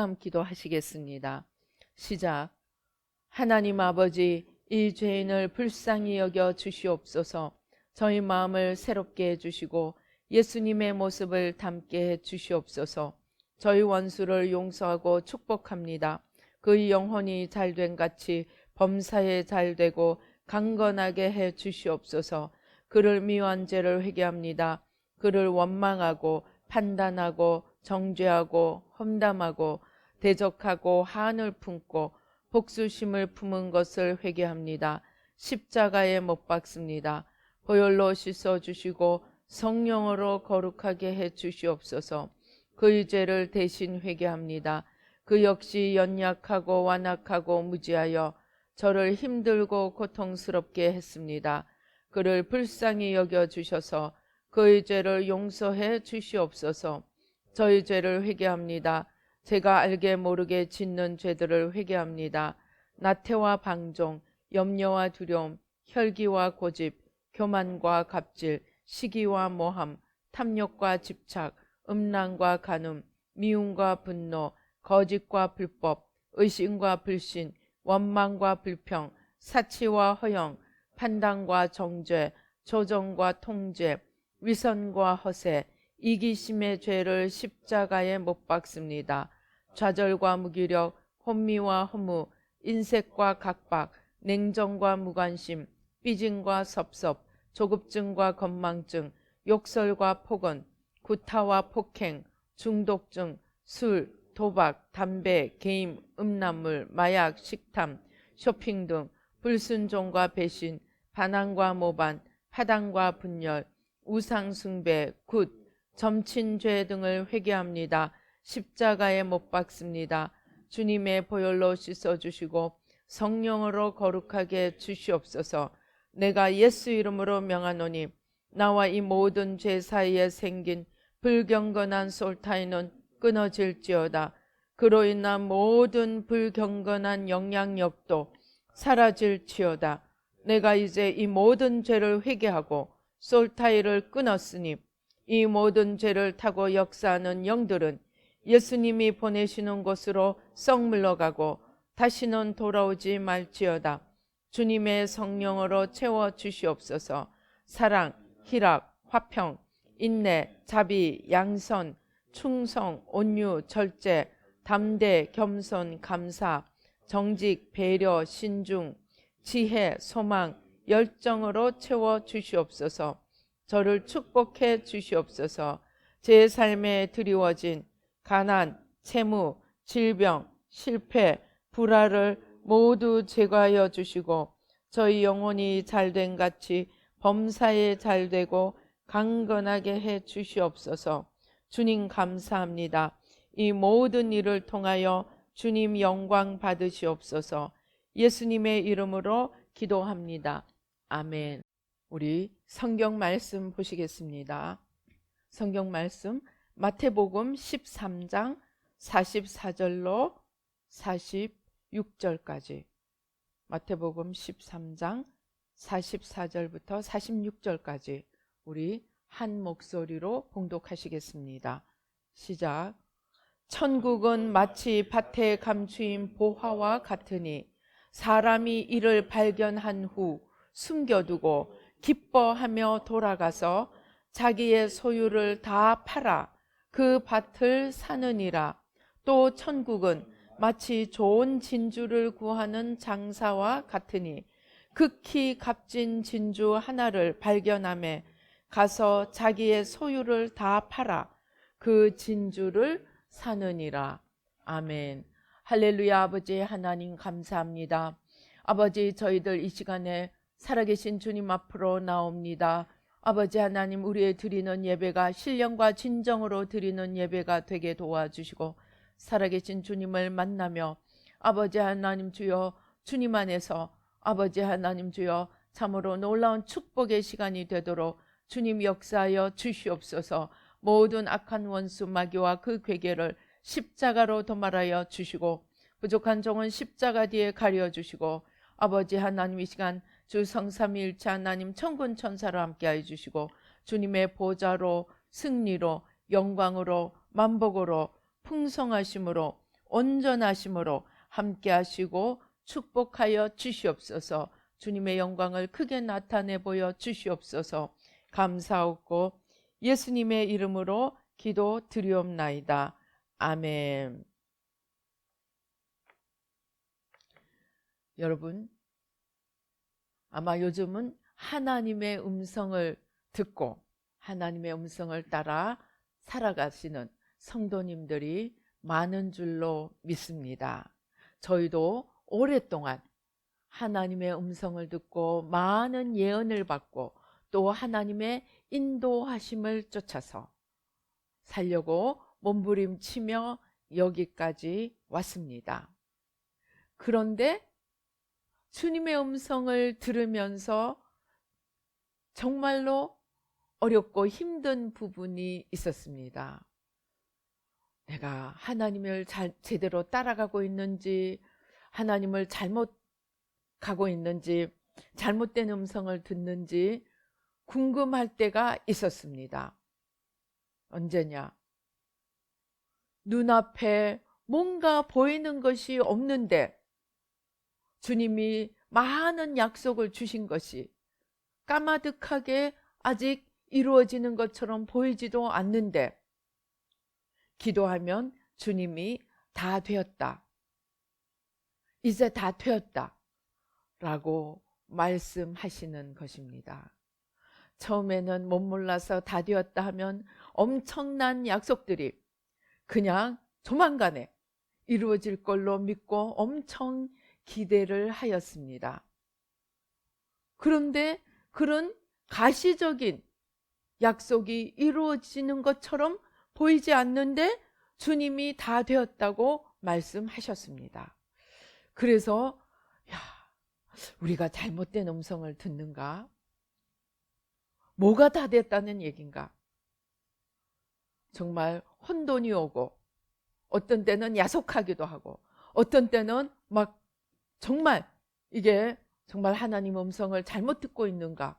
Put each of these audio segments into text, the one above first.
마음 기도하시겠습니다. 시작. 하나님 아버지, 이 죄인을 불쌍히 여겨 주시옵소서. 저희 마음을 새롭게 해주시고 예수님의 모습을 담게 해주시옵소서. 저희 원수를 용서하고 축복합니다. 그의 영혼이 잘된 같이 범사에 잘되고 강건하게 해 주시옵소서. 그를 미워한 죄를 회개합니다. 그를 원망하고 판단하고 정죄하고 험담하고 대적하고 한을 품고 복수심을 품은 것을 회개합니다. 십자가에 못 박습니다. 보혈로 씻어주시고 성령으로 거룩하게 해 주시옵소서. 그의 죄를 대신 회개합니다. 그 역시 연약하고 완악하고 무지하여 저를 힘들고 고통스럽게 했습니다. 그를 불쌍히 여겨주셔서 그의 죄를 용서해 주시옵소서. 저희 죄를 회개합니다. 제가 알게 모르게 짓는 죄들을 회개합니다. 나태와 방종, 염려와 두려움, 혈기와 고집, 교만과 갑질, 시기와 모함, 탐욕과 집착, 음란과 간음, 미움과 분노, 거짓과 불법, 의심과 불신, 원망과 불평, 사치와 허영, 판단과 정죄, 조정과 통제, 위선과 허세, 이기심의 죄를 십자가에 못 박습니다. 좌절과 무기력, 혼미와 허무, 인색과 각박, 냉정과 무관심, 삐짐과 섭섭, 조급증과 건망증, 욕설과 폭언, 구타와 폭행, 중독증, 술, 도박, 담배, 게임, 음란물, 마약, 식탐, 쇼핑 등 불순종과 배신, 반항과 모반, 파당과 분열, 우상숭배, 굿, 점친죄 등을 회개합니다. 십자가에 못 박습니다. 주님의 보혈로 씻어주시고 성령으로 거룩하게 주시옵소서. 내가 예수 이름으로 명하노니 나와 이 모든 죄 사이에 생긴 불경건한 솔타이는 끊어질지어다. 그로 인한 모든 불경건한 영향력도 사라질지어다. 내가 이제 이 모든 죄를 회개하고 솔타이를 끊었으니 이 모든 죄를 타고 역사하는 영들은 예수님이 보내시는 곳으로 썩 물러가고 다시는 돌아오지 말지어다. 주님의 성령으로 채워 주시옵소서. 사랑, 희락, 화평, 인내, 자비, 양선, 충성, 온유, 절제, 담대, 겸손, 감사, 정직, 배려, 신중, 지혜, 소망, 열정으로 채워 주시옵소서. 저를 축복해 주시옵소서. 제 삶에 드리워진 가난, 채무, 질병, 실패, 불화를 모두 제거하여 주시고 저희 영혼이 잘된 같이 범사에 잘되고 강건하게 해 주시옵소서. 주님 감사합니다. 이 모든 일을 통하여 주님 영광 받으시옵소서. 예수님의 이름으로 기도합니다. 아멘. 우리 성경 말씀 보시겠습니다. 성경 말씀 마태복음 13장 44절로 46절까지. 마태복음 13장 44절부터 46절까지 우리 한 목소리로 봉독하시겠습니다. 시작. 천국은 마치 밭에 감추인 보화와 같으니 사람이 이를 발견한 후 숨겨두고 기뻐하며 돌아가서 자기의 소유를 다 팔아 그 밭을 사느니라. 또 천국은 마치 좋은 진주를 구하는 장사와 같으니 극히 값진 진주 하나를 발견하매 가서 자기의 소유를 다 팔아 그 진주를 사느니라. 아멘. 할렐루야. 아버지 하나님 감사합니다. 아버지, 저희들 이 시간에 살아계신 주님 앞으로 나옵니다. 아버지 하나님, 우리의 드리는 예배가 신령과 진정으로 드리는 예배가 되게 도와주시고 살아계신 주님을 만나며 아버지 하나님 주여, 주님 안에서 아버지 하나님 주여 참으로 놀라운 축복의 시간이 되도록 주님 역사하여 주시옵소서. 모든 악한 원수 마귀와 그 괴계를 십자가로 도말하여 주시고 부족한 종은 십자가 뒤에 가려주시고 아버지 하나님, 이 시간 주 성삼위일체 하나님 천군 천사로 함께하여 주시고 주님의 보좌로 승리로 영광으로 만복으로 풍성하심으로 온전하심으로 함께 하시고 축복하여 주시옵소서. 주님의 영광을 크게 나타내 보여 주시옵소서. 감사하고 예수님의 이름으로 기도 드리옵나이다. 아멘. 여러분, 아마 요즘은 하나님의 음성을 듣고 하나님의 음성을 따라 살아가시는 성도님들이 많은 줄로 믿습니다. 저희도 오랫동안 하나님의 음성을 듣고 많은 예언을 받고 또 하나님의 인도하심을 쫓아서 살려고 몸부림치며 여기까지 왔습니다. 그런데 주님의 음성을 들으면서 정말로 어렵고 힘든 부분이 있었습니다. 내가 하나님을 제대로 따라가고 있는지, 하나님을 잘못 가고 있는지, 잘못된 음성을 듣는지 궁금할 때가 있었습니다. 언제냐? 눈앞에 뭔가 보이는 것이 없는데 주님이 많은 약속을 주신 것이 까마득하게 아직 이루어지는 것처럼 보이지도 않는데 기도하면 주님이 다 되었다, 이제 다 되었다 라고 말씀하시는 것입니다. 처음에는 못 몰라서 다 되었다 하면 엄청난 약속들이 그냥 조만간에 이루어질 걸로 믿고 엄청 기대를 하였습니다. 그런데 그런 가시적인 약속이 이루어지는 것처럼 보이지 않는데 주님이 다 되었다고 말씀하셨습니다. 그래서 우리가 잘못된 음성을 듣는가? 뭐가 다 됐다는 얘긴가? 정말 혼돈이 오고 어떤 때는 야속하기도 하고 어떤 때는 막 정말 이게 정말 하나님 음성을 잘못 듣고 있는가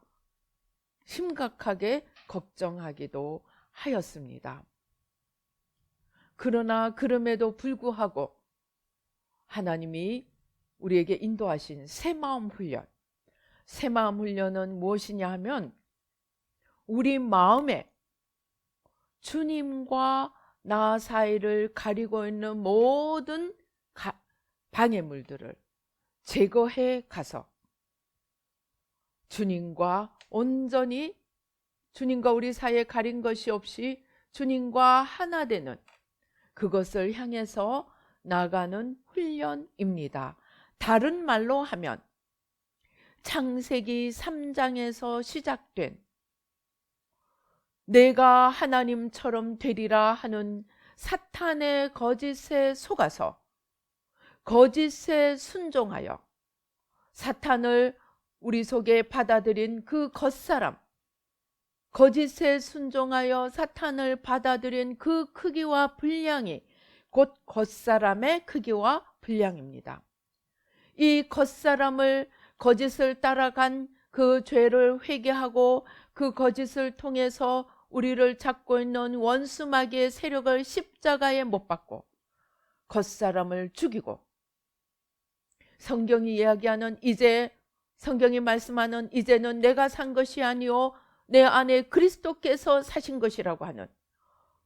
심각하게 걱정하기도 하였습니다. 그러나 그럼에도 불구하고 하나님이 우리에게 인도하신 새마음 훈련, 새마음 훈련은 무엇이냐 하면 우리 마음에 주님과 나 사이를 가리고 있는 모든 방해물들을 제거해 가서 주님과 온전히 주님과 우리 사이에 가린 것이 없이 주님과 하나 되는 그것을 향해서 나가는 훈련입니다. 다른 말로 하면 창세기 3장에서 시작된 내가 하나님처럼 되리라 하는 사탄의 거짓에 속아서 거짓에 순종하여 사탄을 우리 속에 받아들인 그 겉사람, 거짓에 순종하여 사탄을 받아들인 그 크기와 분량이 곧 겉사람의 크기와 분량입니다. 이 겉사람을 거짓을 따라간 그 죄를 회개하고 그 거짓을 통해서 우리를 잡고 있는 원수 마귀의 세력을 십자가에 못 박고 겉사람을 죽이고 성경이 이야기하는 이제 성경이 말씀하는 이제는 내가 산 것이 아니요 내 안에 그리스도께서 사신 것이라고 하는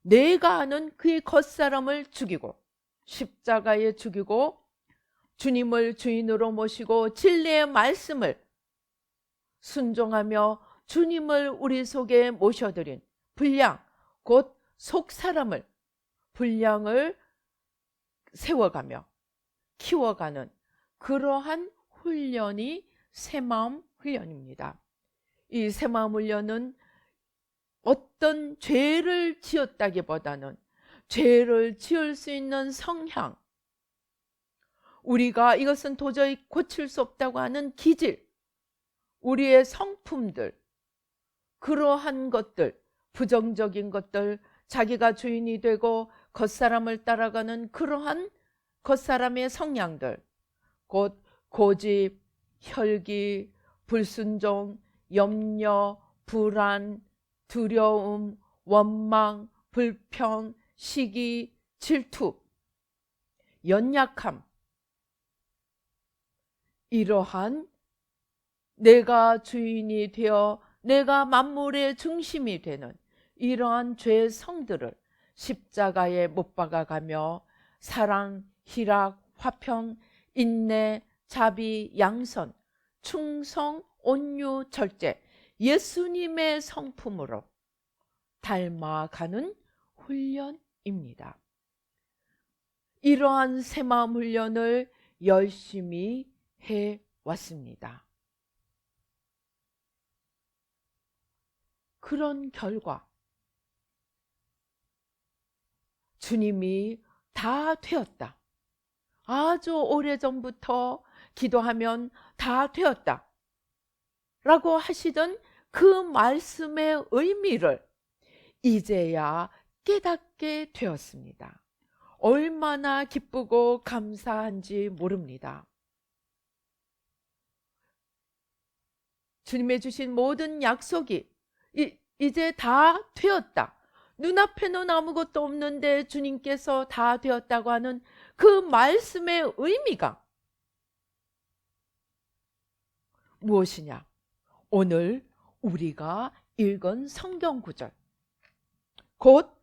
내가 아는 그의 겉사람을 죽이고 십자가에 죽이고 주님을 주인으로 모시고 진리의 말씀을 순종하며 주님을 우리 속에 모셔드린 분량 곧 속사람을 분량을 세워가며 키워가는 그러한 훈련이 새마음 훈련입니다. 이 새마음 훈련은 어떤 죄를 지었다기보다는 죄를 지을 수 있는 성향, 우리가 이것은 도저히 고칠 수 없다고 하는 기질, 우리의 성품들, 그러한 것들, 부정적인 것들, 자기가 주인이 되고 겉사람을 따라가는 그러한 겉사람의 성향들, 곧 고집, 혈기, 불순종, 염려, 불안, 두려움, 원망, 불평, 시기, 질투, 연약함, 이러한 내가 주인이 되어 내가 만물의 중심이 되는 이러한 죄의 성들을 십자가에 못 박아가며 사랑, 희락, 화평, 인내, 자비, 양선, 충성, 온유, 절제, 예수님의 성품으로 닮아가는 훈련입니다. 이러한 새마음 훈련을 열심히 해왔습니다. 그런 결과 주님이 다 되었다. 아주 오래전부터 기도하면 다 되었다 라고 하시던 그 말씀의 의미를 이제야 깨닫게 되었습니다. 얼마나 기쁘고 감사한지 모릅니다. 주님의 주신 모든 약속이 이제 다 되었다. 눈앞에는 아무것도 없는데 주님께서 다 되었다고 하는 그 말씀의 의미가 무엇이냐? 오늘 우리가 읽은 성경 구절, 곧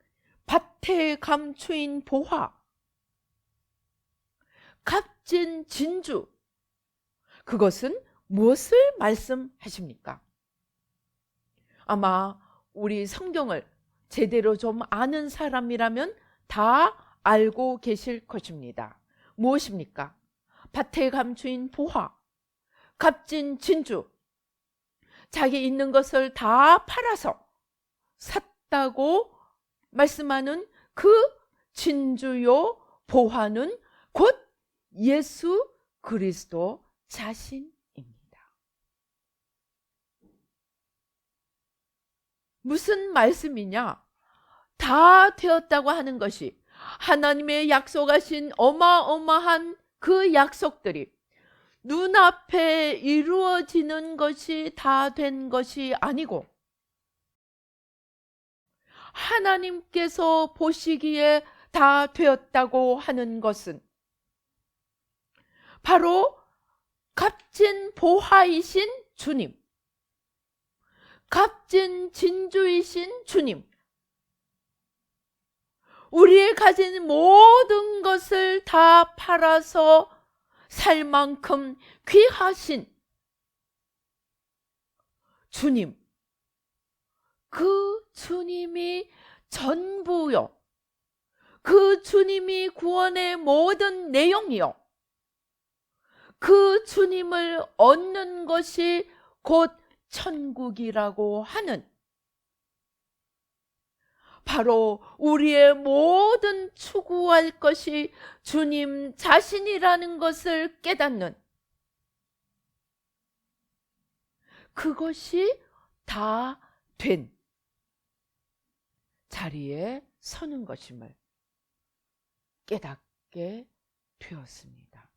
밭에 감추인 보화, 값진 진주, 그것은 무엇을 말씀하십니까? 아마 우리 성경을 제대로 좀 아는 사람이라면 다 알고 계실 것입니다. 무엇입니까? 밭에 감추인 보화, 값진 진주, 자기 있는 것을 다 팔아서 샀다고 말씀하는 그 진주요 보화는 곧 예수 그리스도 자신입니다. 무슨 말씀이냐? 다 되었다고 하는 것이 하나님의 약속하신 어마어마한 그 약속들이 눈앞에 이루어지는 것이 다 된 것이 아니고 하나님께서 보시기에 다 되었다고 하는 것은 바로 값진 보화이신 주님, 값진 진주이신 주님, 우리의 가진 모든 것을 다 팔아서 살 만큼 귀하신 주님, 그 주님이 전부요, 그 주님이 구원의 모든 내용이요, 그 주님을 얻는 것이 곧 천국이라고 하는 바로 우리의 모든 추구할 것이 주님 자신이라는 것을 깨닫는 그것이 다 된 자리에 서는 것임을 깨닫게 되었습니다.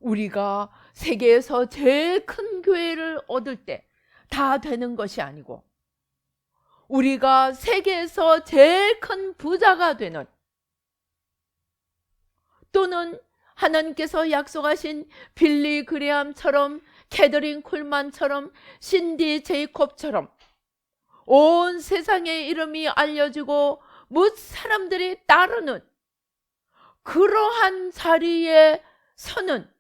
우리가 세계에서 제일 큰 교회를 얻을 때 다 되는 것이 아니고 우리가 세계에서 제일 큰 부자가 되는 또는 하나님께서 약속하신 빌리 그레함처럼 캐더린 쿨만처럼 신디 제이콥처럼 온 세상의 이름이 알려지고 못 사람들이 따르는 그러한 자리에 서는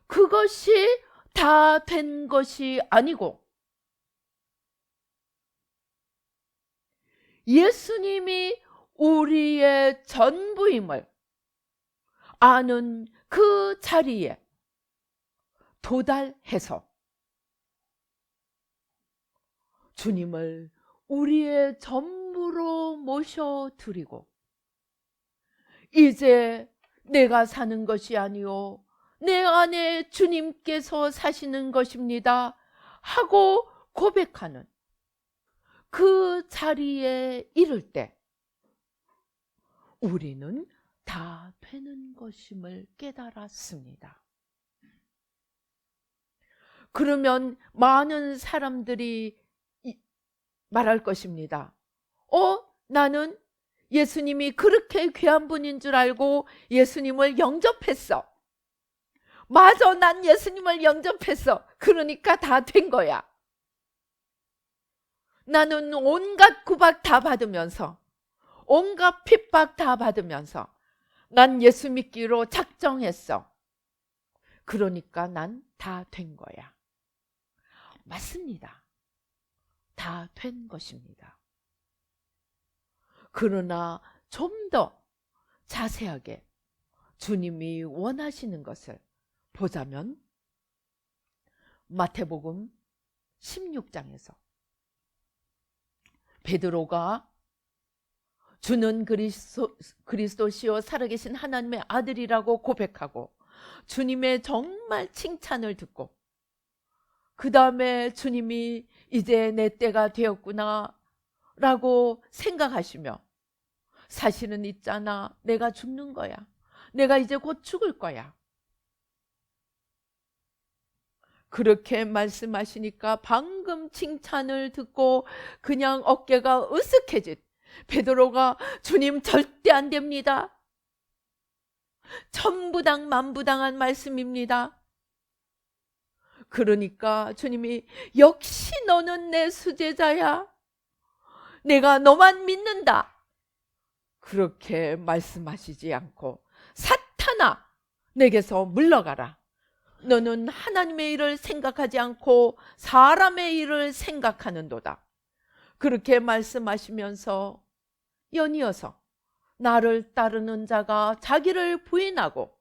그것이 다 된 것이 아니고 예수님이 우리의 전부임을 아는 그 자리에 도달해서 주님을 우리의 전부로 모셔드리고 이제 내가 사는 것이 아니요 내 안에 주님께서 사시는 것입니다 하고 고백하는 그 자리에 이를 때 우리는 다 되는 것임을 깨달았습니다. 그러면 많은 사람들이 말할 것입니다. 나는 예수님이 그렇게 귀한 분인 줄 알고 예수님을 영접했어. 맞아, 난 예수님을 영접했어. 그러니까 다 된 거야. 나는 온갖 구박 다 받으면서, 온갖 핍박 다 받으면서 난 예수 믿기로 작정했어. 그러니까 난 다 된 거야. 맞습니다. 다 된 것입니다. 그러나 좀 더 자세하게 주님이 원하시는 것을 보자면 마태복음 16장에서 베드로가 주는 그리스도시요 살아계신 하나님의 아들이라고 고백하고 주님의 정말 칭찬을 듣고 그 다음에 주님이 이제 내 때가 되었구나 라고 생각하시며 사실은 있잖아, 내가 죽는 거야. 내가 이제 곧 죽을 거야. 그렇게 말씀하시니까 방금 칭찬을 듣고 그냥 어깨가 으쓱해진 베드로가 주님 절대 안 됩니다. 천부당 만부당한 말씀입니다. 그러니까 주님이 역시 너는 내 수제자야. 내가 너만 믿는다. 그렇게 말씀하시지 않고 사탄아, 내게서 물러가라. 너는 하나님의 일을 생각하지 않고 사람의 일을 생각하는도다. 그렇게 말씀하시면서 연이어서 나를 따르는 자가 자기를 부인하고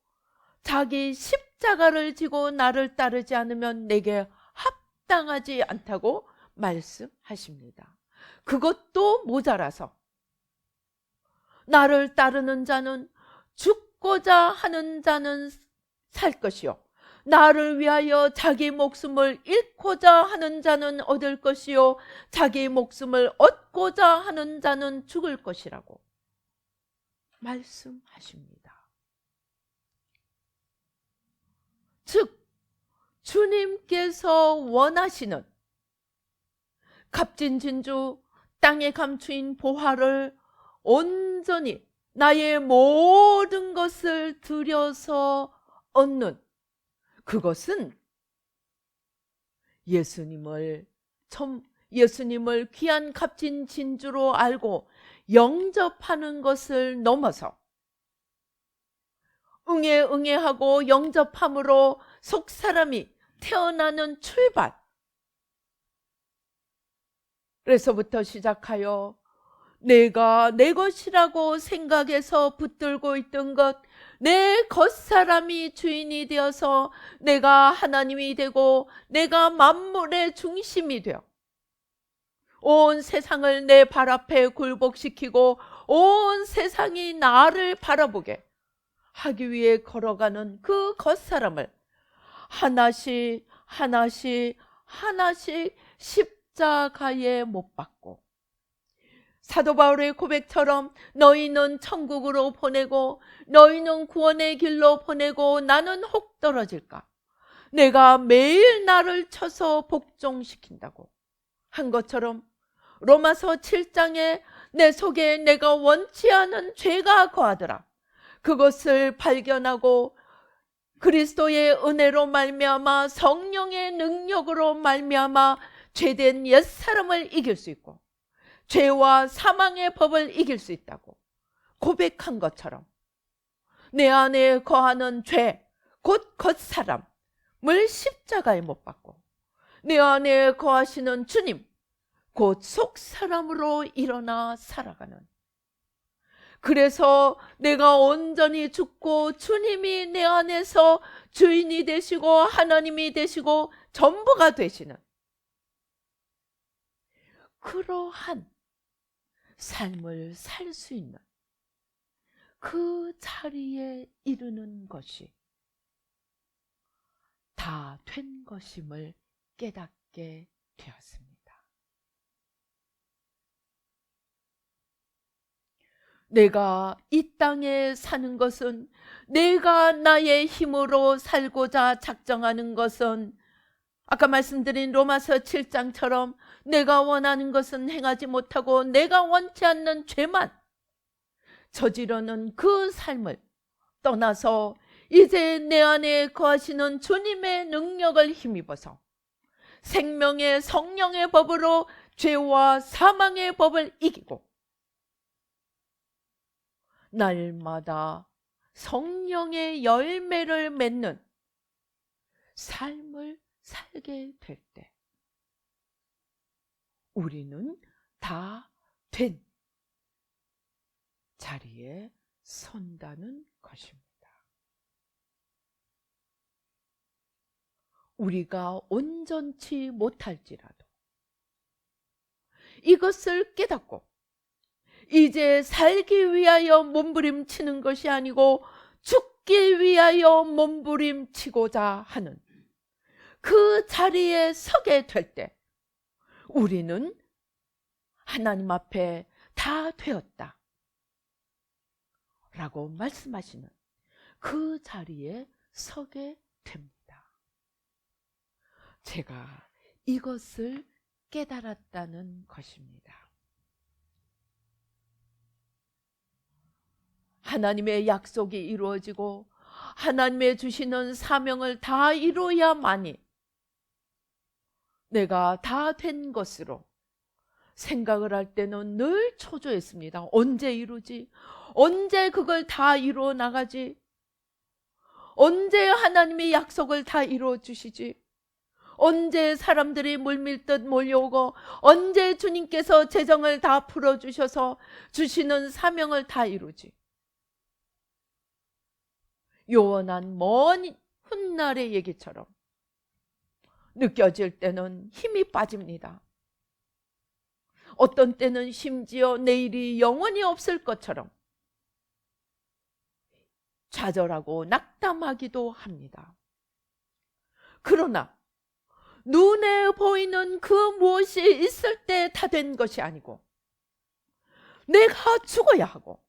자기 십자가를 지고 나를 따르지 않으면 내게 합당하지 않다고 말씀하십니다. 그것도 모자라서 나를 따르는 자는 죽고자 하는 자는 살 것이요 나를 위하여 자기 목숨을 잃고자 하는 자는 얻을 것이요 자기 목숨을 얻고자 하는 자는 죽을 것이라고 말씀하십니다. 즉 주님께서 원하시는 값진 진주 땅에 감추인 보화를 온전히 나의 모든 것을 들여서 얻는 그것은 예수님을 귀한 값진 진주로 알고 영접하는 것을 넘어서 응애하고 영접함으로 속사람이 태어나는 출발, 그래서부터 시작하여 내가 내 것이라고 생각해서 붙들고 있던 것, 내 겉사람이 주인이 되어서 내가 하나님이 되고 내가 만물의 중심이 되어 온 세상을 내 발 앞에 굴복시키고 온 세상이 나를 바라보게 하기 위해 걸어가는 그 겉사람을 하나씩 십자가에 못 박고 사도 바울의 고백처럼 너희는 천국으로 보내고 너희는 구원의 길로 보내고 나는 혹 떨어질까? 내가 매일 나를 쳐서 복종시킨다고 한 것처럼 로마서 7장에 내 속에 내가 원치 않은 죄가 거하더라. 그것을 발견하고 그리스도의 은혜로 말미암아 성령의 능력으로 말미암아 죄된 옛사람을 이길 수 있고 죄와 사망의 법을 이길 수 있다고 고백한 것처럼 내 안에 거하는 죄, 곧 겉사람을 십자가에 못 박고 내 안에 거하시는 주님, 곧 속사람으로 일어나 살아가는, 그래서 내가 온전히 죽고 주님이 내 안에서 주인이 되시고 하나님이 되시고 전부가 되시는 그러한 삶을 살 수 있는 그 자리에 이르는 것이 다 된 것임을 깨닫게 되었습니다. 내가 이 땅에 사는 것은, 내가 나의 힘으로 살고자 작정하는 것은 아까 말씀드린 로마서 7장처럼 내가 원하는 것은 행하지 못하고 내가 원치 않는 죄만 저지르는 그 삶을 떠나서 이제 내 안에 거하시는 주님의 능력을 힘입어서 생명의 성령의 법으로 죄와 사망의 법을 이기고 날마다 성령의 열매를 맺는 삶을 살게 될 때 우리는 다 된 자리에 선다는 것입니다. 우리가 온전치 못할지라도 이것을 깨닫고 이제 살기 위하여 몸부림치는 것이 아니고 죽기 위하여 몸부림치고자 하는 그 자리에 서게 될 때 우리는 하나님 앞에 다 되었다 라고 말씀하시는 그 자리에 서게 됩니다. 제가 이것을 깨달았다는 것입니다. 하나님의 약속이 이루어지고 하나님의 주시는 사명을 다 이루어야만이 내가 다 된 것으로 생각을 할 때는 늘 초조했습니다. 언제 이루지? 언제 그걸 다 이루어 나가지? 언제 하나님의 약속을 다 이루어 주시지? 언제 사람들이 물밀듯 몰려오고 언제 주님께서 재정을 다 풀어주셔서 주시는 사명을 다 이루지? 요원한 먼 훗날의 얘기처럼 느껴질 때는 힘이 빠집니다. 어떤 때는 심지어 내일이 영원히 없을 것처럼 좌절하고 낙담하기도 합니다. 그러나 눈에 보이는 그 무엇이 있을 때 다 된 것이 아니고 내가 죽어야 하고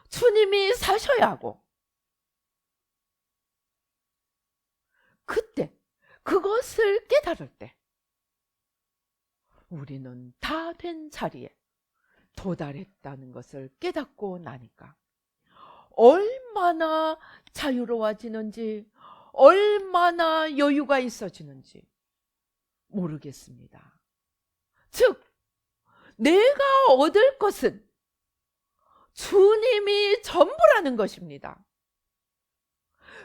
주님이 사셔야 하고 그때 그것을 깨달을 때 우리는 다 된 자리에 도달했다는 것을 깨닫고 나니까 얼마나 자유로워지는지 얼마나 여유가 있어지는지 모르겠습니다. 즉 내가 얻을 것은 주님이 전부라는 것입니다.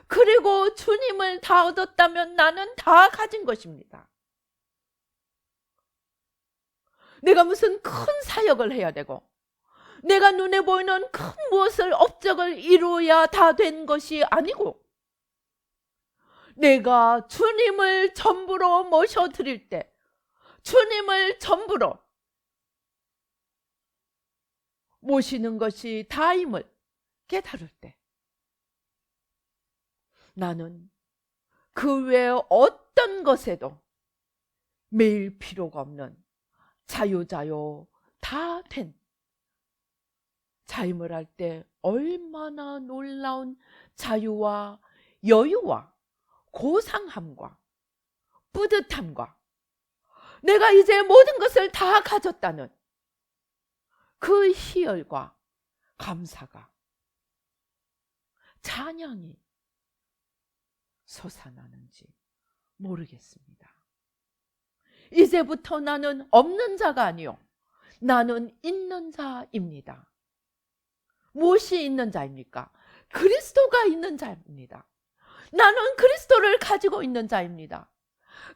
그리고 주님을 다 얻었다면 나는 다 가진 것입니다. 내가 무슨 큰 사역을 해야 되고 내가 눈에 보이는 큰 무엇을 업적을 이루어야 다 된 것이 아니고 내가 주님을 전부로 모셔드릴 때 주님을 전부로 모시는 것이 다임을 깨달을 때 나는 그 외 어떤 것에도 매일 필요가 없는 자유자요 다 된 자임을 할 때 얼마나 놀라운 자유와 여유와 고상함과 뿌듯함과 내가 이제 모든 것을 다 가졌다는 그 희열과 감사가 찬양이 솟아나는지 모르겠습니다. 이제부터 나는 없는 자가 아니요 나는 있는 자입니다. 무엇이 있는 자입니까? 그리스도가 있는 자입니다. 나는 그리스도를 가지고 있는 자입니다.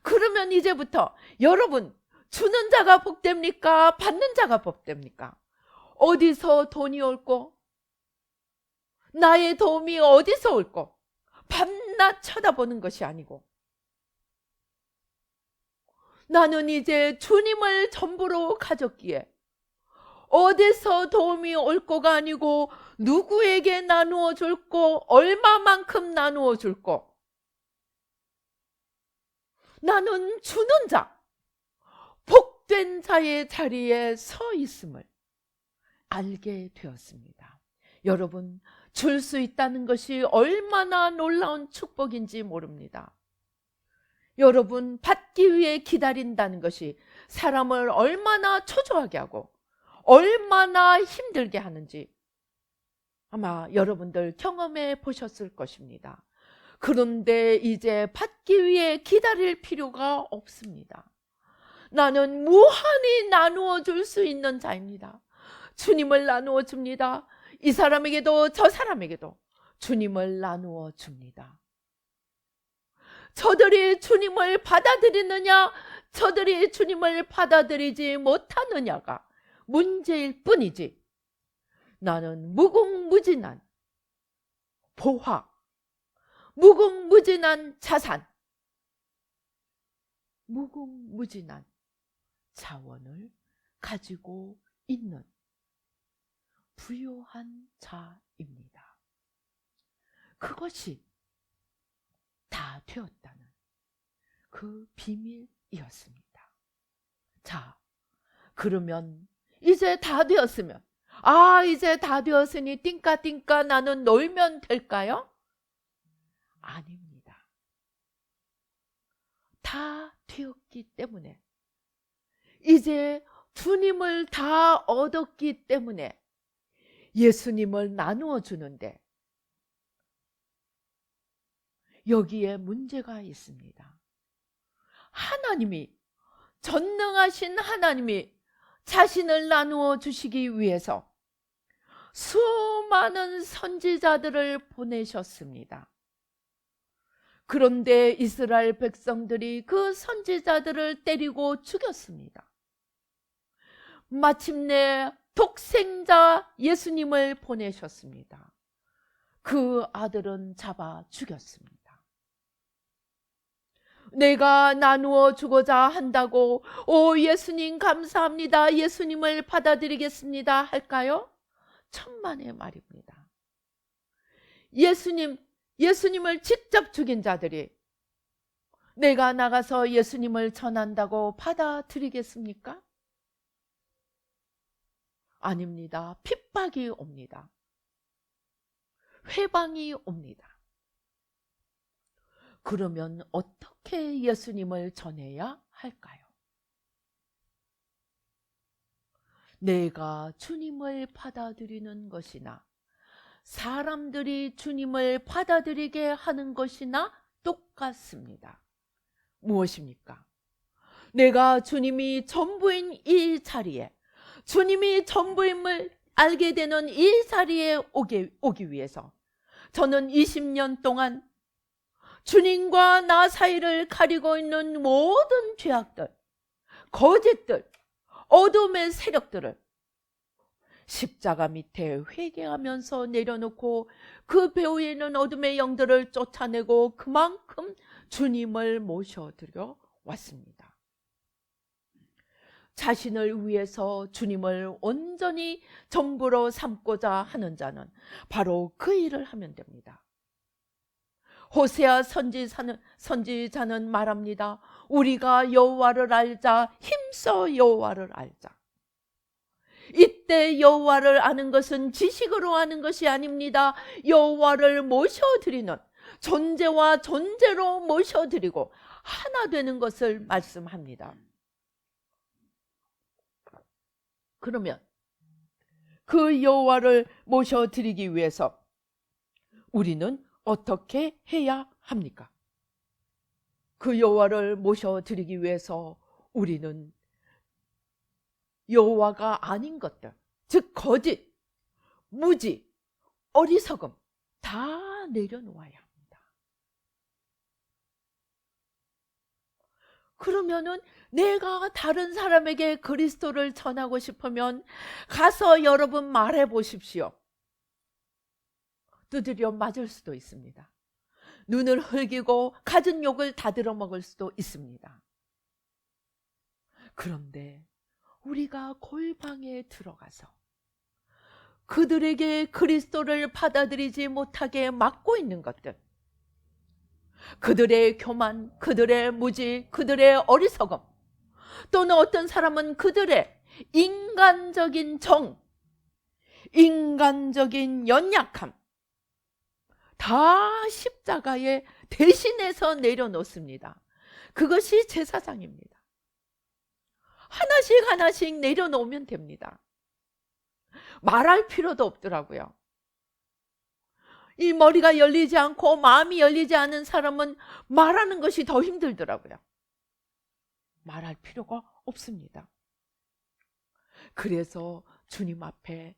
그러면 이제부터 여러분 주는 자가 복됩니까? 받는 자가 복됩니까? 어디서 돈이 올고 나의 도움이 어디서 올고 밤낮 쳐다보는 것이 아니고 나는 이제 주님을 전부로 가졌기에 어디서 도움이 올 거가 아니고 누구에게 나누어 줄고 얼마만큼 나누어 줄고 나는 주는 자, 복된 자의 자리에 서 있음을 알게 되었습니다. 여러분, 줄 수 있다는 것이 얼마나 놀라운 축복인지 모릅니다. 여러분, 받기 위해 기다린다는 것이 사람을 얼마나 초조하게 하고 얼마나 힘들게 하는지 아마 여러분들 경험해 보셨을 것입니다. 그런데 이제 받기 위해 기다릴 필요가 없습니다. 나는 무한히 나누어 줄 수 있는 자입니다. 주님을 나누어 줍니다. 이 사람에게도 저 사람에게도 주님을 나누어 줍니다. 저들이 주님을 받아들이느냐, 저들이 주님을 받아들이지 못하느냐가 문제일 뿐이지, 나는 무궁무진한 보화, 무궁무진한 자산, 무궁무진한 자원을 가지고 있는 부유한 자입니다. 그것이 다 되었다는 그 비밀이었습니다. 자, 그러면 이제 다 되었으면, 이제 다 되었으니 띵까띵까 나는 놀면 될까요? 아닙니다. 다 되었기 때문에, 이제 주님을 다 얻었기 때문에 예수님을 나누어 주는데 여기에 문제가 있습니다. 하나님이, 전능하신 하나님이 자신을 나누어 주시기 위해서 수많은 선지자들을 보내셨습니다. 그런데 이스라엘 백성들이 그 선지자들을 때리고 죽였습니다. 마침내 독생자 예수님을 보내셨습니다. 그 아들은 잡아 죽였습니다. 내가 나누어 주고자 한다고 예수님 감사합니다, 예수님을 받아들이겠습니다 할까요? 천만의 말입니다. 예수님을 직접 죽인 자들이 내가 나가서 예수님을 전한다고 받아들이겠습니까? 아닙니다. 핍박이 옵니다. 회방이 옵니다. 그러면 어떻게 예수님을 전해야 할까요? 내가 주님을 받아들이는 것이나 사람들이 주님을 받아들이게 하는 것이나 똑같습니다. 무엇입니까? 내가 주님이 전부인 이 자리에, 주님이 전부임을 알게 되는 이 자리에 오기 위해서 저는 20년 동안 주님과 나 사이를 가리고 있는 모든 죄악들, 거짓들, 어둠의 세력들을 십자가 밑에 회개하면서 내려놓고 그 배후에 있는 어둠의 영들을 쫓아내고 그만큼 주님을 모셔드려 왔습니다. 자신을 위해서 주님을 온전히 전부로 삼고자 하는 자는 바로 그 일을 하면 됩니다. 호세아 선지자는 말합니다. 우리가 여호와를 알자, 힘써 여호와를 알자. 이때 여호와를 아는 것은 지식으로 아는 것이 아닙니다. 여호와를 모셔드리는, 존재와 존재로 모셔드리고 하나 되는 것을 말씀합니다. 그러면 그 여호와를 모셔드리기 위해서 우리는 어떻게 해야 합니까? 그 여호와를 모셔드리기 위해서 우리는 여호와가 아닌 것들, 즉 거짓, 무지, 어리석음 다 내려놓아야 합니다. 그러면은 내가 다른 사람에게 그리스도를 전하고 싶으면 가서 여러분 말해 보십시오. 두드려 맞을 수도 있습니다. 눈을 흘기고 갖은 욕을 다들어 먹을 수도 있습니다. 그런데 우리가 골방에 들어가서 그들에게 그리스도를 받아들이지 못하게 막고 있는 것들, 그들의 교만, 그들의 무지, 그들의 어리석음, 또는 어떤 사람은 그들의 인간적인 정, 인간적인 연약함 다 십자가에 대신해서 내려놓습니다. 그것이 제사장입니다. 하나씩 하나씩 내려놓으면 됩니다. 말할 필요도 없더라고요. 이 머리가 열리지 않고 마음이 열리지 않은 사람은 말하는 것이 더 힘들더라고요. 말할 필요가 없습니다. 그래서 주님 앞에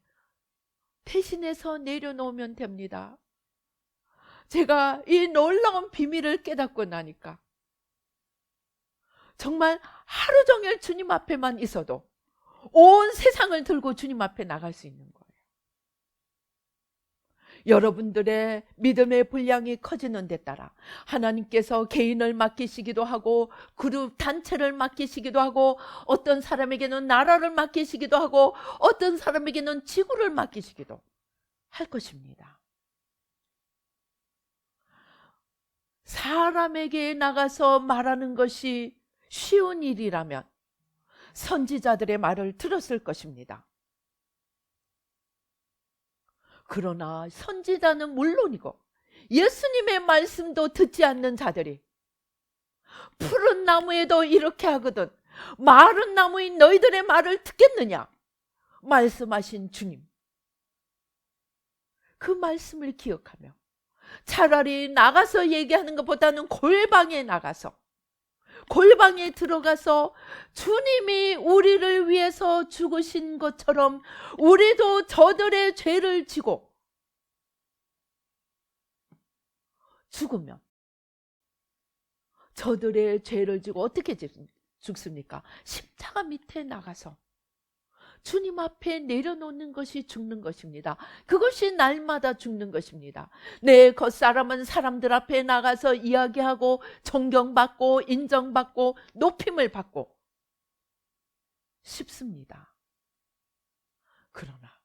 대신해서 내려놓으면 됩니다. 제가 이 놀라운 비밀을 깨닫고 나니까 정말 하루 종일 주님 앞에만 있어도 온 세상을 들고 주님 앞에 나갈 수 있는 거예요. 여러분들의 믿음의 분량이 커지는 데 따라 하나님께서 개인을 맡기시기도 하고 그룹 단체를 맡기시기도 하고 어떤 사람에게는 나라를 맡기시기도 하고 어떤 사람에게는 지구를 맡기시기도 할 것입니다. 사람에게 나가서 말하는 것이 쉬운 일이라면 선지자들의 말을 들었을 것입니다. 그러나 선지자는 물론이고 예수님의 말씀도 듣지 않는 자들이 푸른 나무에도 이렇게 하거든 마른 나무인 너희들의 말을 듣겠느냐 말씀하신 주님, 그 말씀을 기억하며 차라리 나가서 얘기하는 것보다는 골방에 나가서 골방에 들어가서 주님이 우리를 위해서 죽으신 것처럼 우리도 저들의 죄를 지고 죽으면 저들의 죄를 지고 어떻게 죽습니까? 십자가 밑에 나가서 주님 앞에 내려놓는 것이 죽는 것입니다. 그것이 날마다 죽는 것입니다. 내 겉사람은 사람들 앞에 나가서 이야기하고 존경받고 인정받고 높임을 받고 싶습니다. 그러나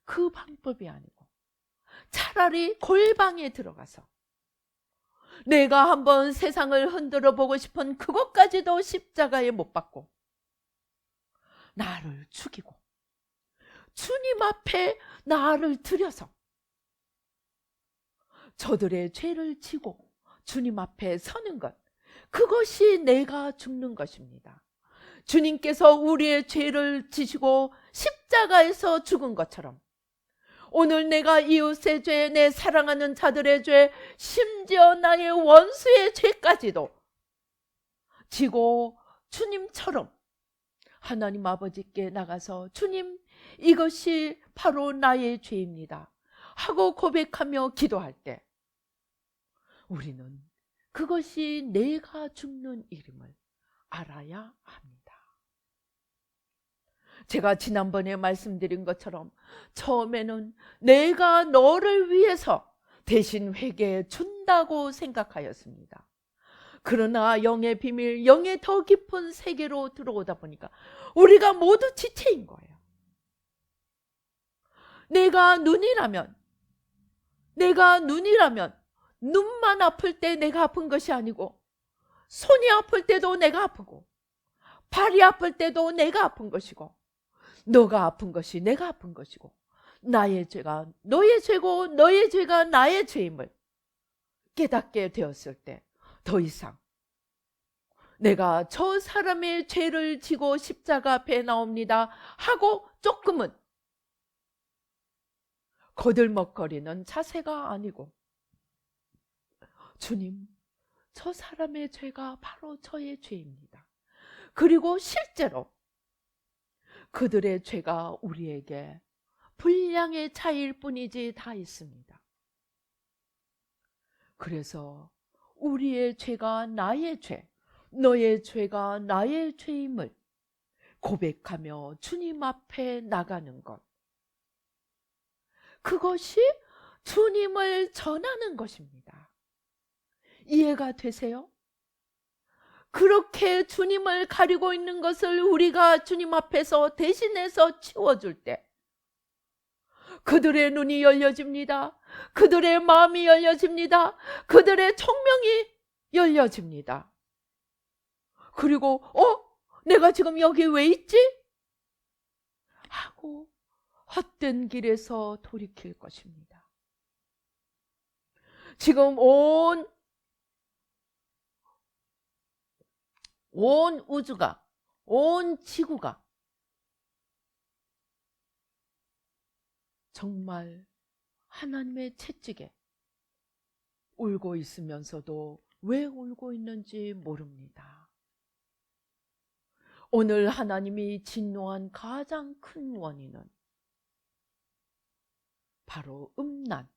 그 방법이 아니고 차라리 골방에 들어가서 내가 한번 세상을 흔들어 보고 싶은 그것까지도 십자가에 못 박고 나를 죽이고 주님 앞에 나를 들여서 저들의 죄를 지고 주님 앞에 서는 것, 그것이 내가 죽는 것입니다. 주님께서 우리의 죄를 지시고 십자가에서 죽은 것처럼 오늘 내가 이웃의 죄, 내 사랑하는 자들의 죄, 심지어 나의 원수의 죄까지도 지고 주님처럼 하나님 아버지께 나가서 주님, 이것이 바로 나의 죄입니다 하고 고백하며 기도할 때 우리는 그것이 내가 죽는 일임을 알아야 합니다. 제가 지난번에 말씀드린 것처럼 처음에는 내가 너를 위해서 대신 회개해 준다고 생각하였습니다. 그러나 영의 비밀, 영의 더 깊은 세계로 들어오다 보니까 우리가 모두 지체인 거예요. 내가 눈이라면 눈만 아플 때 내가 아픈 것이 아니고 손이 아플 때도 내가 아프고 발이 아플 때도 내가 아픈 것이고 너가 아픈 것이 내가 아픈 것이고 나의 죄가 너의 죄고 너의 죄가 나의 죄임을 깨닫게 되었을 때 더 이상 내가 저 사람의 죄를 지고 십자가 앞에 나옵니다 하고 조금은 거들먹거리는 자세가 아니고 주님, 저 사람의 죄가 바로 저의 죄입니다. 그리고 실제로 그들의 죄가 우리에게 분량의 차이일 뿐이지 다 있습니다. 그래서 우리의 죄가 나의 죄, 너의 죄가 나의 죄임을 고백하며 주님 앞에 나가는 것, 그것이 주님을 전하는 것입니다. 이해가 되세요? 그렇게 주님을 가리고 있는 것을 우리가 주님 앞에서 대신해서 치워줄 때 그들의 눈이 열려집니다. 그들의 마음이 열려집니다. 그들의 총명이 열려집니다. 그리고 내가 지금 여기 왜 있지? 하고 헛된 길에서 돌이킬 것입니다. 지금 온 우주가, 온 지구가 정말 하나님의 채찍에 울고 있으면서도 왜 울고 있는지 모릅니다. 오늘 하나님이 진노한 가장 큰 원인은 바로 음란,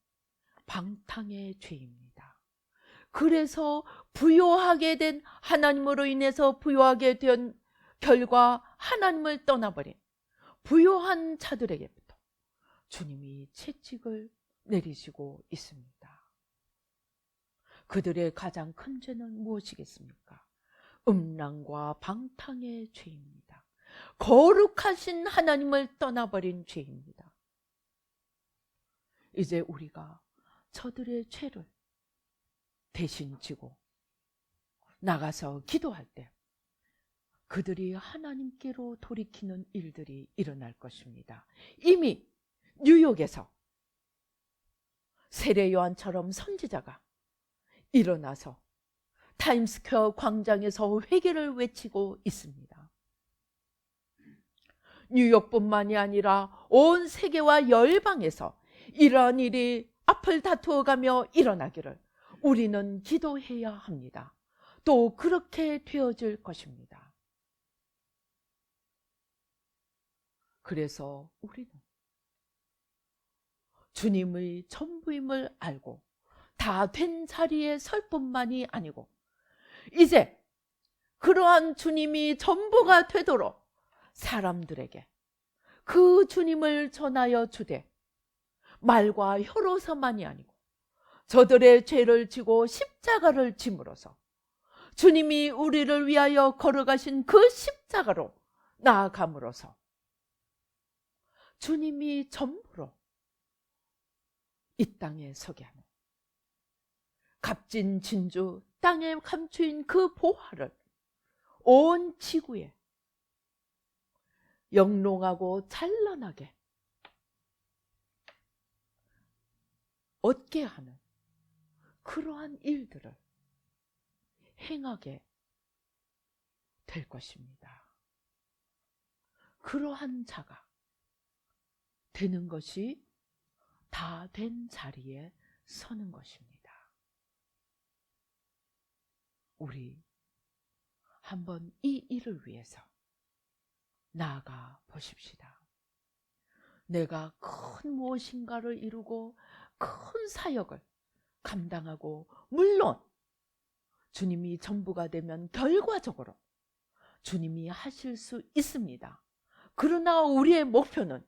방탕의 죄입니다. 그래서 부요하게 된, 하나님으로 인해서 부요하게 된 결과 하나님을 떠나버린 부요한 자들에게부터 주님이 채찍을 내리시고 있습니다. 그들의 가장 큰 죄는 무엇이겠습니까? 음란과 방탕의 죄입니다. 거룩하신 하나님을 떠나버린 죄입니다. 이제 우리가 저들의 죄를 대신 지고 나가서 기도할 때 그들이 하나님께로 돌이키는 일들이 일어날 것입니다. 이미 뉴욕에서 세례 요한처럼 선지자가 일어나서 타임스퀘어 광장에서 회개를 외치고 있습니다. 뉴욕뿐만이 아니라 온 세계와 열방에서 이러한 일이 앞을 다투어가며 일어나기를 우리는 기도해야 합니다. 또 그렇게 되어질 것입니다. 그래서 우리는 주님의 전부임을 알고 다 된 자리에 설 뿐만이 아니고 이제 그러한 주님이 전부가 되도록 사람들에게 그 주님을 전하여 주되 말과 혀로서만이 아니고 저들의 죄를 지고 십자가를 짐으로써 주님이 우리를 위하여 걸어가신 그 십자가로 나아감으로써 주님이 전부로 이 땅에 서게 하는 값진 진주 땅에 감추인 그 보화를 온 지구에 영롱하고 찬란하게 얻게 하는 그러한 일들을 행하게 될 것입니다. 그러한 자가 되는 것이 다 된 자리에 서는 것입니다. 우리 한번 이 일을 위해서 나아가 보십시다. 내가 큰 무엇인가를 이루고 큰 사역을 감당하고 물론 주님이 전부가 되면 결과적으로 주님이 하실 수 있습니다. 그러나 우리의 목표는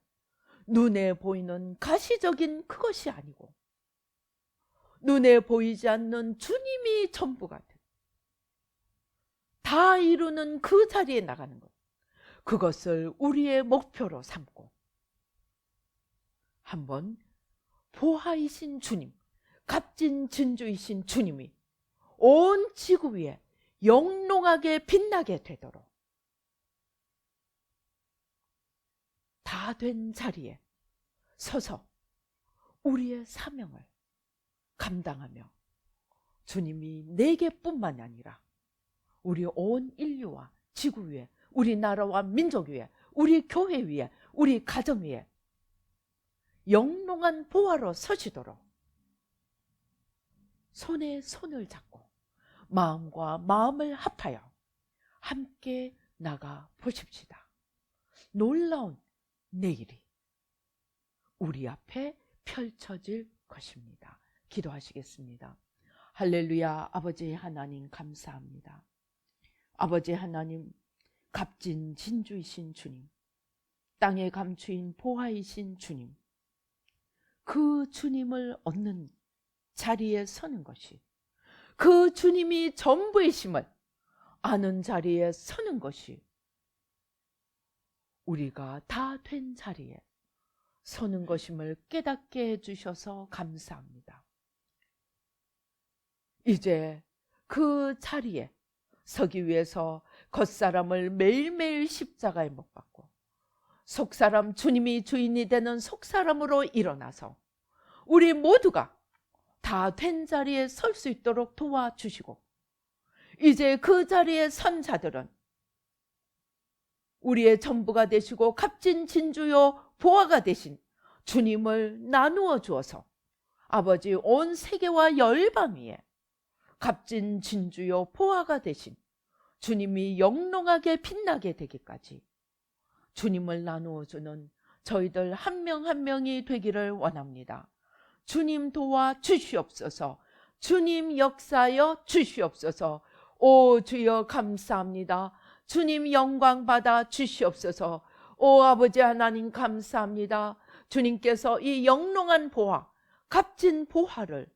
눈에 보이는 가시적인 그것이 아니고 눈에 보이지 않는 주님이 전부가 돼. 다 이루는 그 자리에 나가는 것. 그것을 우리의 목표로 삼고 한번 보화이신 주님, 값진 진주이신 주님이 온 지구 위에 영롱하게 빛나게 되도록 다 된 자리에 서서 우리의 사명을 감당하며 주님이 내게뿐만 아니라 우리 온 인류와 지구 위에, 우리나라와 민족 위에, 우리 교회 위에, 우리 가정 위에 영롱한 보화로 서시도록 손에 손을 잡고 마음과 마음을 합하여 함께 나가 보십시다. 놀라운 내일이 우리 앞에 펼쳐질 것입니다. 기도하시겠습니다. 할렐루야. 아버지 하나님 감사합니다. 아버지 하나님, 값진 진주이신 주님, 땅에 감추인 보화이신 주님, 그 주님을 얻는 자리에 서는 것이, 그 주님이 전부이심을 아는 자리에 서는 것이 우리가 다 된 자리에 서는 것임을 깨닫게 해주셔서 감사합니다. 이제 그 자리에 서기 위해서 겉사람을 매일매일 십자가에 못 박고 속사람, 주님이 주인이 되는 속사람으로 일어나서 우리 모두가 다 된 자리에 설 수 있도록 도와주시고 이제 그 자리에 선 자들은 우리의 전부가 되시고 값진 진주요 보화가 되신 주님을 나누어 주어서 아버지 온 세계와 열방 위에 값진 진주요 보화가 되신 주님이 영롱하게 빛나게 되기까지 주님을 나누어주는 저희들 한 명 한 명이 되기를 원합니다. 주님 도와 주시옵소서. 주님 역사여 주시옵소서. 오 주여 감사합니다. 주님 영광 받아 주시옵소서. 오 아버지 하나님 감사합니다. 주님께서 이 영롱한 보화, 값진 보화를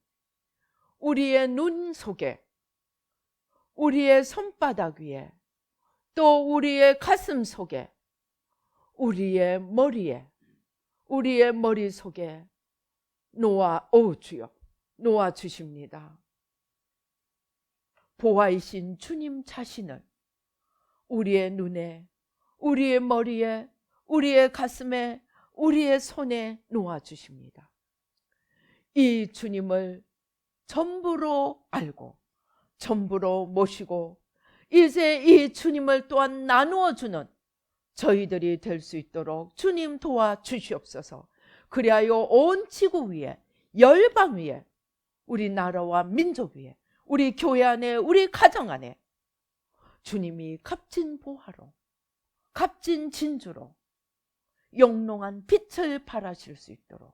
우리의 눈 속에, 우리의 손바닥 위에, 또 우리의 가슴 속에, 우리의 머리에, 우리의 머릿속에 주여 놓아 주십니다. 보화이신 주님 자신을 우리의 눈에, 우리의 머리에, 우리의 가슴에, 우리의 손에 놓아 주십니다. 이 주님을 전부로 알고 전부로 모시고 이제 이 주님을 또한 나누어 주는 저희들이 될 수 있도록 주님 도와 주시옵소서. 그리하여 온 지구 위에, 열방 위에, 우리 나라와 민족 위에, 우리 교회 안에, 우리 가정 안에 주님이 값진 보화로, 값진 진주로 영롱한 빛을 발하실 수 있도록,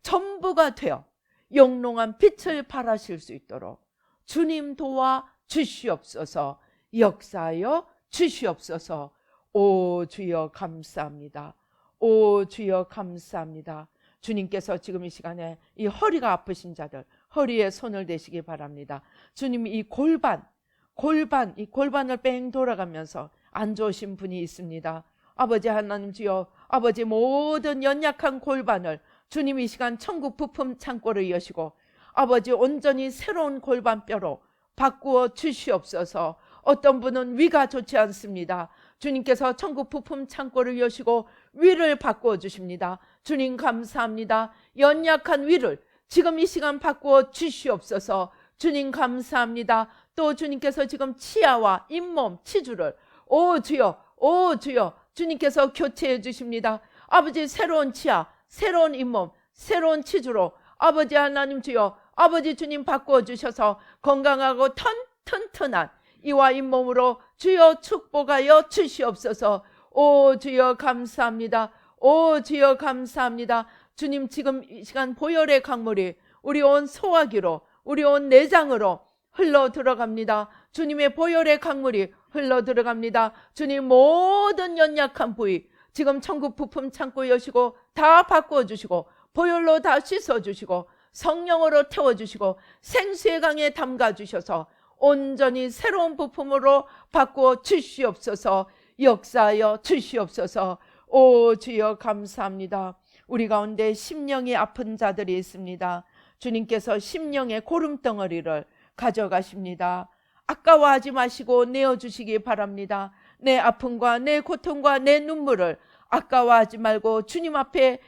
전부가 되어 영롱한 빛을 발하실 수 있도록 주님 도와 주시옵소서. 역사하여 주시옵소서. 오 주여 감사합니다. 오 주여 감사합니다. 주님께서 지금 이 시간에 이 허리가 아프신 자들 허리에 손을 대시기 바랍니다. 주님 이 골반을 뺑 돌아가면서 안 좋으신 분이 있습니다. 아버지 하나님 주여, 아버지 모든 연약한 골반을 주님 이 시간 천국 부품 창고를 여시고 아버지 온전히 새로운 골반뼈로 바꾸어 주시옵소서. 어떤 분은 위가 좋지 않습니다. 주님께서 천국 부품 창고를 여시고 위를 바꾸어 주십니다. 주님 감사합니다. 연약한 위를 지금 이 시간 바꾸어 주시옵소서. 주님 감사합니다. 또 주님께서 지금 치아와 잇몸, 치주를 오 주여 주님께서 교체해 주십니다. 아버지 새로운 치아, 새로운 잇몸, 새로운 치주로 아버지 하나님 주여, 아버지 주님 바꾸어 주셔서 건강하고 튼튼한 이와 잇몸으로 주여 축복하여 주시옵소서. 오 주여 감사합니다. 오 주여 감사합니다. 주님 지금 이 시간 보혈의 강물이 우리 온 소화기로, 우리 온 내장으로 흘러 들어갑니다. 주님의 보혈의 강물이 흘러 들어갑니다. 주님 모든 연약한 부위 지금 천국 부품 창고 여시고 다 바꾸어 주시고 보혈로 다 씻어 주시고 성령으로 태워 주시고 생수의 강에 담가 주셔서 온전히 새로운 부품으로 바꾸어 주시옵소서. 역사하여 주시옵소서. 오 주여 감사합니다. 우리 가운데 심령이 아픈 자들이 있습니다. 주님께서 심령의 고름덩어리를 가져가십니다. 아까워하지 마시고 내어주시기 바랍니다. 내 아픔과 내 고통과 내 눈물을 아까워하지 말고 주님 앞에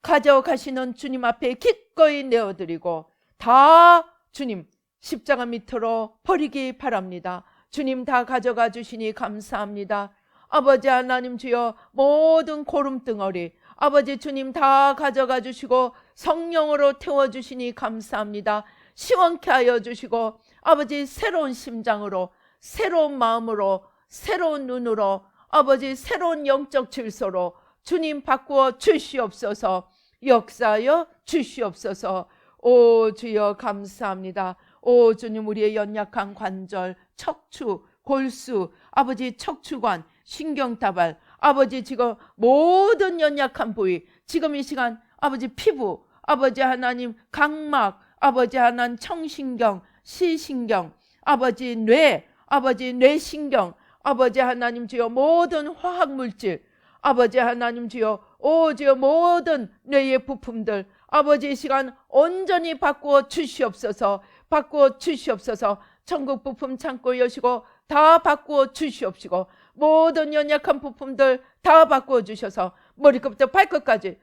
가져가시는 주님 앞에 기꺼이 내어드리고 다 주님 십자가 밑으로 버리기 바랍니다. 주님 다 가져가 주시니 감사합니다. 아버지 하나님 주여 모든 고름덩어리 아버지 주님 다 가져가 주시고 성령으로 태워주시니 감사합니다. 시원케 하여 주시고 아버지 새로운 심장으로, 새로운 마음으로, 새로운 눈으로, 아버지 새로운 영적 질서로 주님 바꾸어 주시옵소서. 역사하여 주시옵소서. 오 주여 감사합니다. 오 주님 우리의 연약한 관절, 척추, 골수, 아버지 척추관, 신경다발, 아버지 지금 모든 연약한 부위 지금 이 시간 아버지 피부, 아버지 하나님 각막, 아버지 하나님 청신경, 시신경, 아버지 뇌, 아버지 뇌신경, 아버지 하나님 주여 모든 화학물질, 아버지 하나님 주여 오 주여 모든 뇌의 부품들 아버지 이 시간 온전히 바꾸어 주시옵소서. 바꾸어 주시옵소서. 천국 부품 창고 여시고 다 바꾸어 주시옵시고 모든 연약한 부품들 다 바꾸어 주셔서 머리끝부터 발끝까지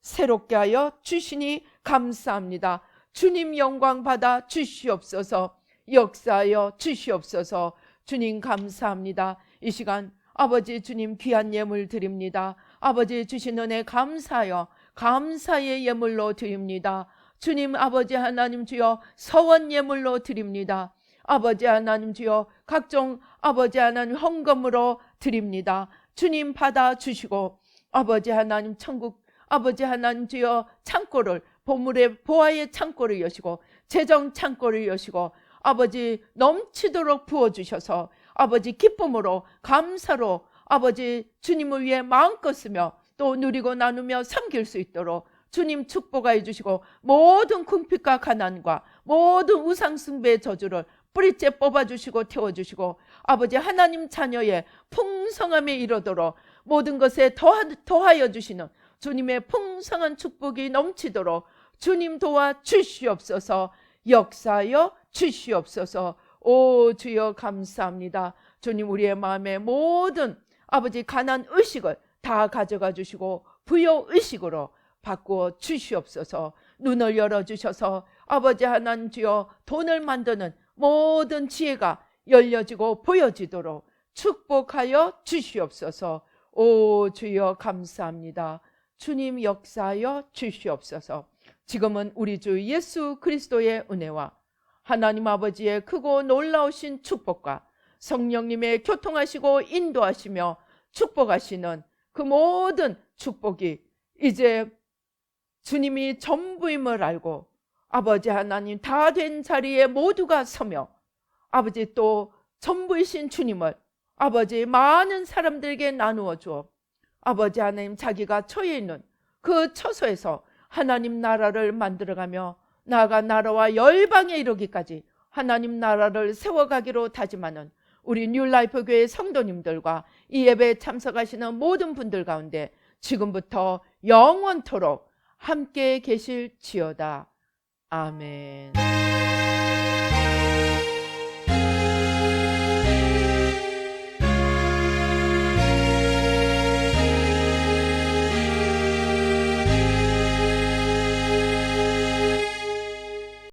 새롭게 하여 주시니 감사합니다. 주님 영광 받아 주시옵소서. 역사하여 주시옵소서. 주님 감사합니다. 이 시간 아버지 주님 귀한 예물 드립니다. 아버지 주신 은혜 감사하여 감사의 예물로 드립니다. 주님 아버지 하나님 주여 서원 예물로 드립니다. 아버지 하나님 주여 각종 아버지 하나님 헌금으로 드립니다. 주님 받아주시고 아버지 하나님 천국 아버지 하나님 주여 창고를 보물의 보화의 창고를 여시고 재정 창고를 여시고 아버지 넘치도록 부어주셔서 아버지 기쁨으로 감사로 아버지 주님을 위해 마음껏 쓰며 또 누리고 나누며 섬길 수 있도록 주님 축복하여 주시고 모든 궁핍과 가난과 모든 우상숭배의 저주를 뿌리째 뽑아주시고 태워주시고 아버지 하나님 자녀의 풍성함에 이르도록 모든 것에 더하여 주시는 주님의 풍성한 축복이 넘치도록 주님 도와 주시옵소서. 역사하여 주시옵소서. 오 주여 감사합니다. 주님 우리의 마음에 모든 아버지 가난 의식을 다 가져가 주시고 부여 의식으로 바꾸어 주시옵소서. 눈을 열어주셔서 아버지 하나님 주여 돈을 만드는 모든 지혜가 열려지고 보여지도록 축복하여 주시옵소서. 오 주여 감사합니다. 주님 역사하여 주시옵소서. 지금은 우리 주 예수 그리스도의 은혜와 하나님 아버지의 크고 놀라우신 축복과 성령님의 교통하시고 인도하시며 축복하시는 그 모든 축복이 이제 주님이 전부임을 알고 아버지 하나님 다 된 자리에 모두가 서며 아버지 또 전부이신 주님을 아버지 많은 사람들에게 나누어 주어 아버지 하나님 자기가 처해 있는 그 처소에서 하나님 나라를 만들어가며 나아가 나라와 열방에 이르기까지 하나님 나라를 세워가기로 다짐하는 우리 뉴라이프 교회 성도님들과 이 예배에 참석하시는 모든 분들 가운데 지금부터 영원토록 함께 계실지어다. 아멘.